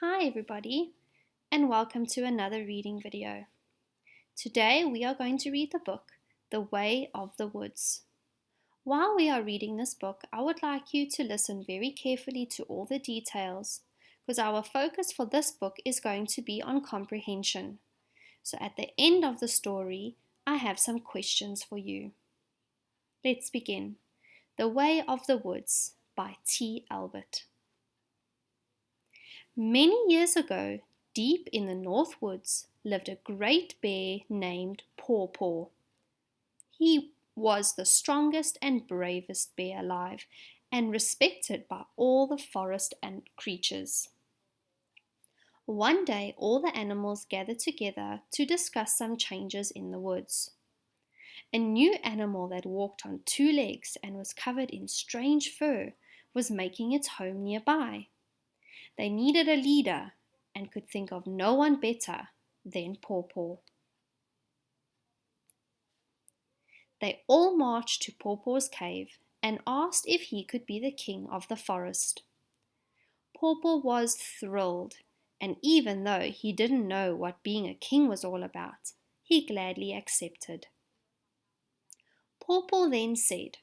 Hi everybody, and welcome to another reading video. Today we are going to read the book, The Way of the Woods. While we are reading this book, I would like you to listen very carefully to all the details, because our focus for this book is going to be on comprehension. So at the end of the story, I have some questions for you. Let's begin. The Way of the Woods by T. Albert. Many years ago, deep in the North Woods, lived a great bear named Pawpaw. He was the strongest and bravest bear alive and respected by all the forest and creatures. One day, all the animals gathered together to discuss some changes in the woods. A new animal that walked on two legs and was covered in strange fur was making its home nearby. They needed a leader and could think of no one better than Pawpaw. They all marched to Pawpaw's cave and asked if he could be the king of the forest. Pawpaw was thrilled, and even though he didn't know what being a king was all about, he gladly accepted. Pawpaw then said,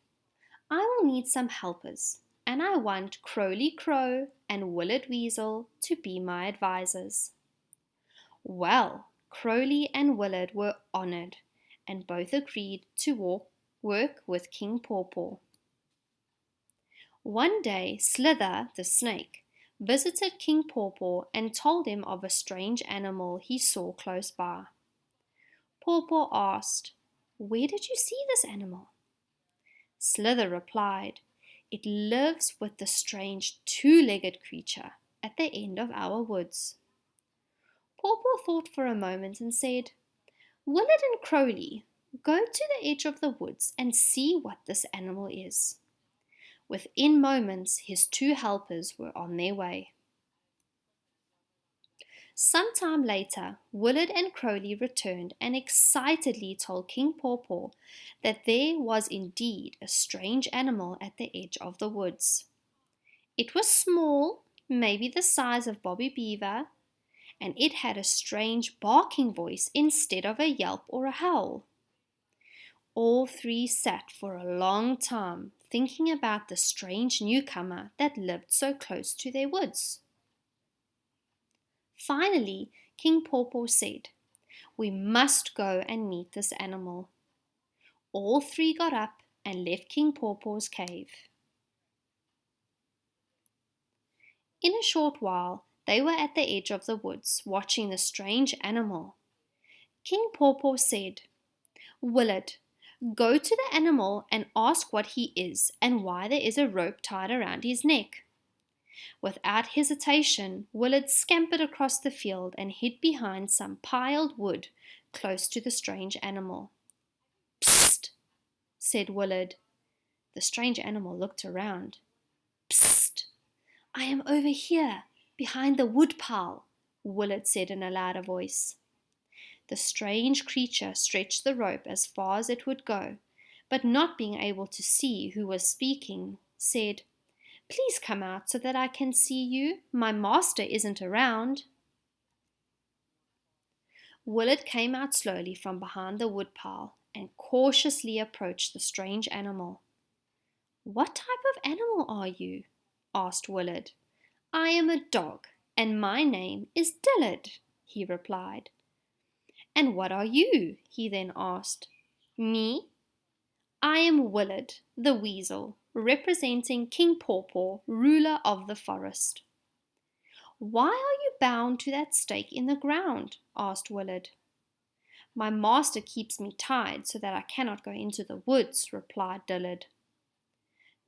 "I will need some helpers, and I want Crowley Crow and Willard Weasel to be my advisors." Well, Crowley and Willard were honored, and both agreed to work with King Pawpaw. One day, Slither, the snake, visited King Pawpaw and told him of a strange animal he saw close by. Pawpaw asked, "Where did you see this animal?" Slither replied, "It lives with the strange two-legged creature at the end of our woods." Pawpaw thought for a moment and said, "Willard and Crowley, go to the edge of the woods and see what this animal is." Within moments, his two helpers were on their way. Sometime later, Willard and Crowley returned and excitedly told King Pawpaw that there was indeed a strange animal at the edge of the woods. It was small, maybe the size of Bobby Beaver, and it had a strange barking voice instead of a yelp or a howl. All three sat for a long time thinking about the strange newcomer that lived so close to their woods. Finally, King Pawpaw said, "We must go and meet this animal." All three got up and left King Pawpaw's cave. In a short while, they were at the edge of the woods, watching the strange animal. King Pawpaw said, "Willard, go to the animal and ask what he is and why there is a rope tied around his neck." Without hesitation, Willard scampered across the field and hid behind some piled wood close to the strange animal. "Psst," said Willard. The strange animal looked around. "Psst, I am over here, behind the wood pile," Willard said in a louder voice. The strange creature stretched the rope as far as it would go, but not being able to see who was speaking, said, "Please come out so that I can see you. My master isn't around." Willard came out slowly from behind the woodpile and cautiously approached the strange animal. "What type of animal are you?" asked Willard. "I am a dog, and my name is Dillard," he replied. "And what are you?" he then asked. "Me? I am Willard, the weasel, representing King Pawpaw, ruler of the forest." "Why are you bound to that stake in the ground?" asked Willard. "My master keeps me tied so that I cannot go into the woods," replied Dillard.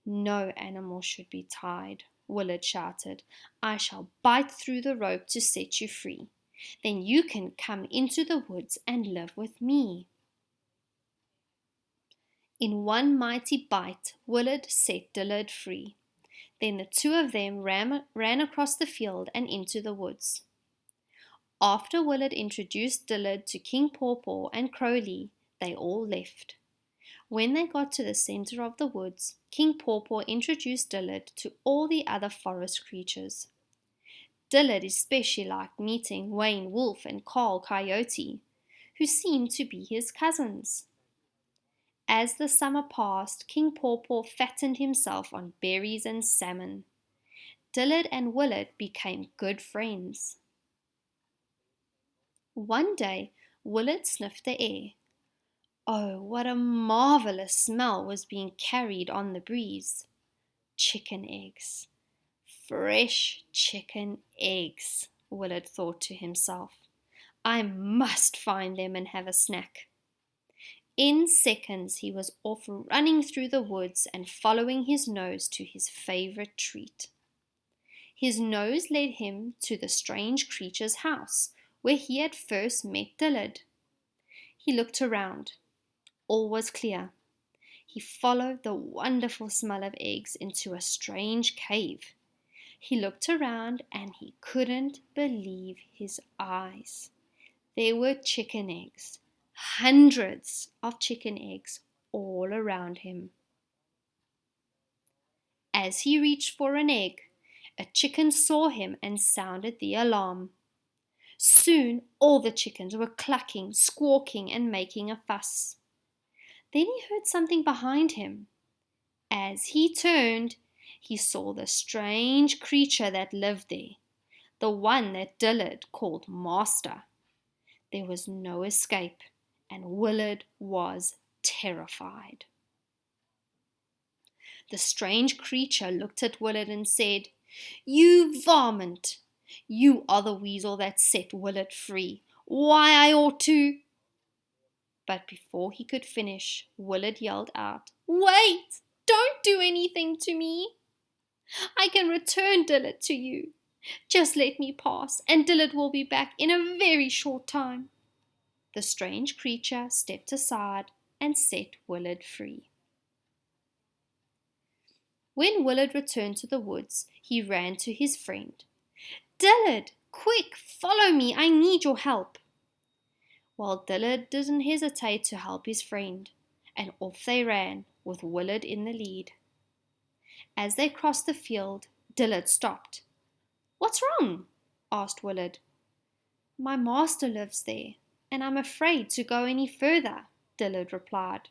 "No animal should be tied," Willard shouted. "I shall bite through the rope to set you free. Then you can come into the woods and live with me." In one mighty bite, Willard set Dillard free. Then the two of them ran across the field and into the woods. After Willard introduced Dillard to King Pawpaw and Crowley, they all left. When they got to the center of the woods, King Pawpaw introduced Dillard to all the other forest creatures. Dillard especially liked meeting Wayne Wolf and Carl Coyote, who seemed to be his cousins. As the summer passed, King Pawpaw fattened himself on berries and salmon. Dillard and Willard became good friends. One day, Willard sniffed the air. Oh, what a marvelous smell was being carried on the breeze! Chicken eggs. Fresh chicken eggs, Willard thought to himself. I must find them and have a snack. In seconds he was off running through the woods and following his nose to his favorite treat. His nose led him to the strange creature's house, where he had first met Dillard. He looked around. All was clear. He followed the wonderful smell of eggs into a strange cave. He looked around and he couldn't believe his eyes. There were chicken eggs, hundreds of chicken eggs all around him. As he reached for an egg, a chicken saw him and sounded the alarm. Soon all the chickens were clucking, squawking, and making a fuss. Then he heard something behind him. As he turned, he saw the strange creature that lived there, the one that Dillard called Master. There was no escape, and Willard was terrified. The strange creature looked at Willard and said, "You varmint! You are the weasel that set Willard free. Why, I ought to—" But before he could finish, Willard yelled out, "Wait! Don't do anything to me! I can return Dillard to you. Just let me pass, and Dillard will be back in a very short time." The strange creature stepped aside and set Willard free. When Willard returned to the woods, he ran to his friend. "Dillard, quick, follow me. I need your help." Well, Dillard didn't hesitate to help his friend, and off they ran, with Willard in the lead. As they crossed the field, Dillard stopped. "What's wrong?" asked Willard. "My master lives there, and I'm afraid to go any further," Dillard replied.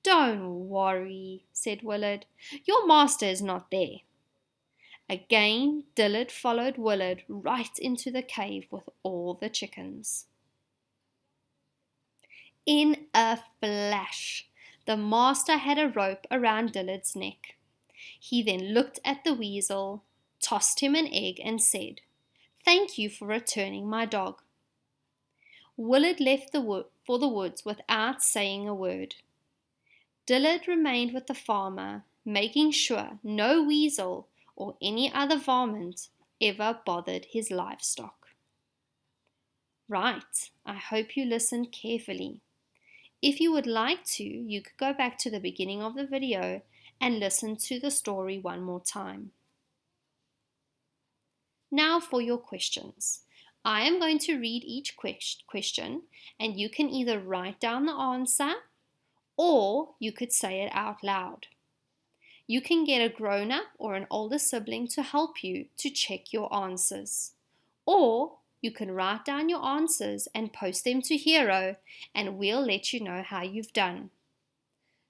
"Don't worry," said Willard. "Your master is not there." Again, Dillard followed Willard right into the cave with all the chickens. In a flash, the master had a rope around Dillard's neck. He then looked at the weasel, tossed him an egg, and said, "Thank you for returning my dog." Willard left for the woods without saying a word. Dillard remained with the farmer, making sure no weasel or any other varmint ever bothered his livestock. Right, I hope you listened carefully. If you would like to, you could go back to the beginning of the video and listen to the story one more time. Now for your questions. I am going to read each question and you can either write down the answer or you could say it out loud. You can get a grown-up or an older sibling to help you to check your answers. Or you can write down your answers and post them to Hero and we'll let you know how you've done.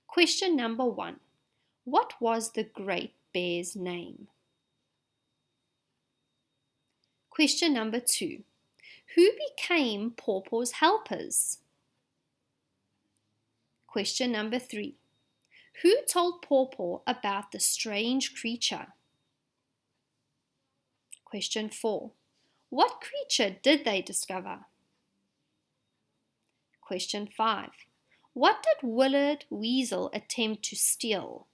Question number 1. What was the great bear's name? Question number 2. Who became Pawpaw's helpers? Question number 3. Who told Pawpaw about the strange creature? Question 4. What creature did they discover? Question 5. What did Willard Weasel attempt to steal?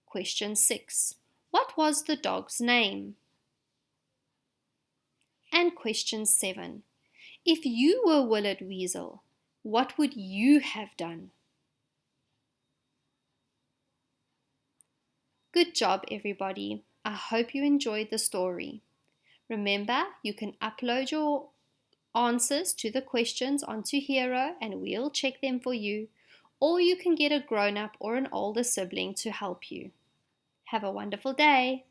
Question 6. What was the dog's name? And question 7. If you were Willard Weasel, what would you have done? Good job, everybody. I hope you enjoyed the story. Remember, you can upload your answers to the questions onto Hero and we'll check them for you, or you can get a grown-up or an older sibling to help you. Have a wonderful day.